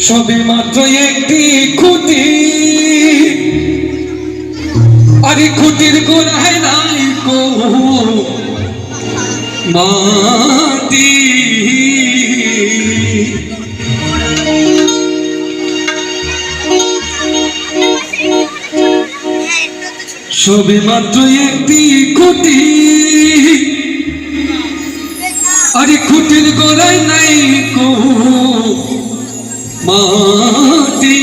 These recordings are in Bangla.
সবে মাত্র একটি খুঁটি, আরে খুঁটির গোড়ায় নাই কো মাটি। সবে মাত্র একটি খুঁটি, আরে খুঁটির গোড়ায় নাই কো মাটি।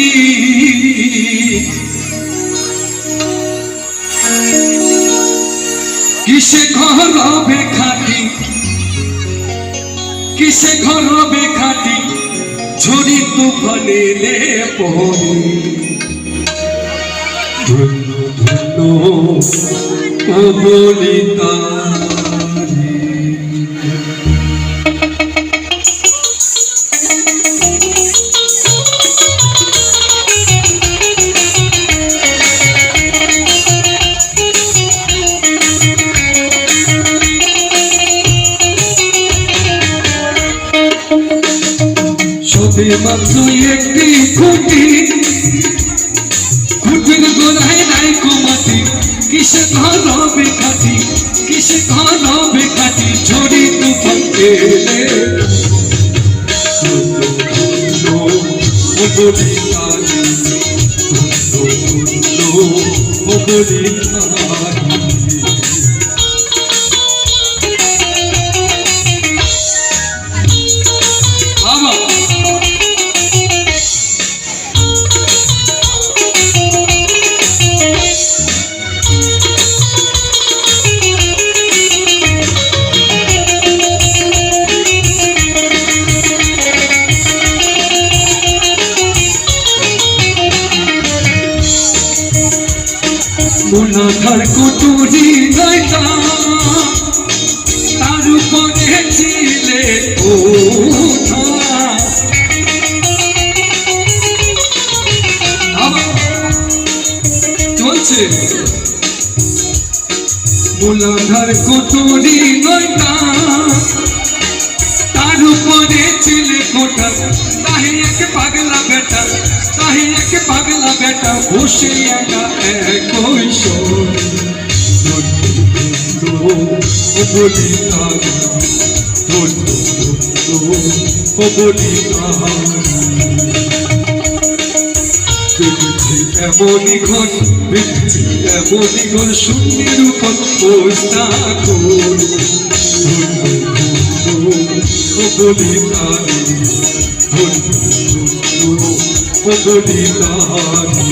কিসে ঘর হবে খাটি, কিসে ঘর হবে খাটি, ঝড়ি তুফানে লে পড়ে। ধন্য ধন্য ও বলিতা, সবে মাত্র একটি খুঁটি, খুঁটির গোড়ায় নাই কো মাটি। কিসে ঘর হবে খাটি, কিসে ঘর হবে খাটি, ঝড়ি তুফান এলে। ও বলিতানি, ও বলিতানি। মুনাধার কুটুরি নয়টা, তার উপরে ছিলে ওঠা। চলছে মুনাধার কুটুরি নয়টা, তার উপরে ছিলে কোঠা। তাহে এক পাগলা বেটা, তাহে এক পাগলা বেটা, বসে একা একই শোন। ও বলিতানি, ও বলিতানি। দেখেছি এমনই ঘর, দেখেছি এমনই ঘর, শূন্যের উপর পোস্তা কর। ও বলিতানি, ও বলিতানি।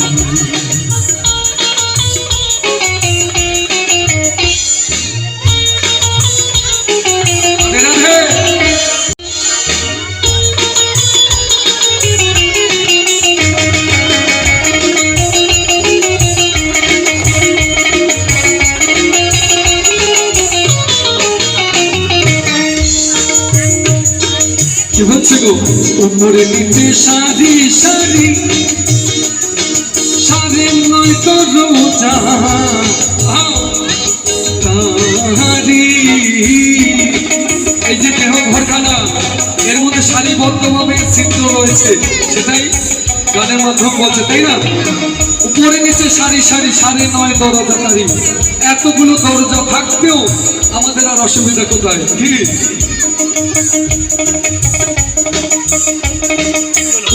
কি হচ্ছে গো? উপরে নিচে সারি সারি, সারি নয় তো রোজা তাহারি। এই যে দেহ ঘরখানা, এর মধ্যে সারিবদ্ধভাবে চিত্র রয়েছে, সেটাই গানের মাধ্যমে বলছে, তাই না? উপরে নিচে সারি সারি, সারি নয় দরজা তারি। এতগুলো দরজা থাকতেও আমাদের আর অসুবিধা কোথায়? কি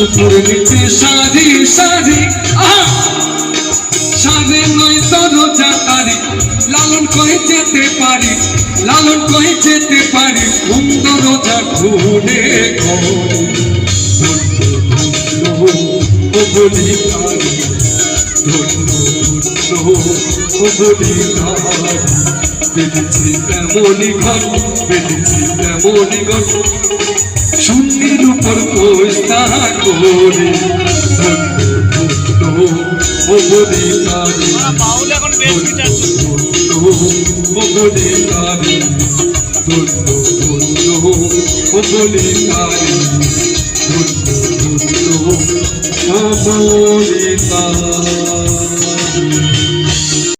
উপরে নিচে সারি সারি, সারি নয় দরজা তারি। লালন কয়ে যেতে পারি, লালন কয়ে যেতে পারি, কোন দরজা খুলে ঘরে। ও বলিতানি, ও বলিতানি। পেতেছি এমনই ঘর, পেতেছি এমনই ঘর, শূন্যের উপর পোস্তা করে। ও বলিতানি, ও বলিতানি, ও বলিতানি, ও বলিতানি।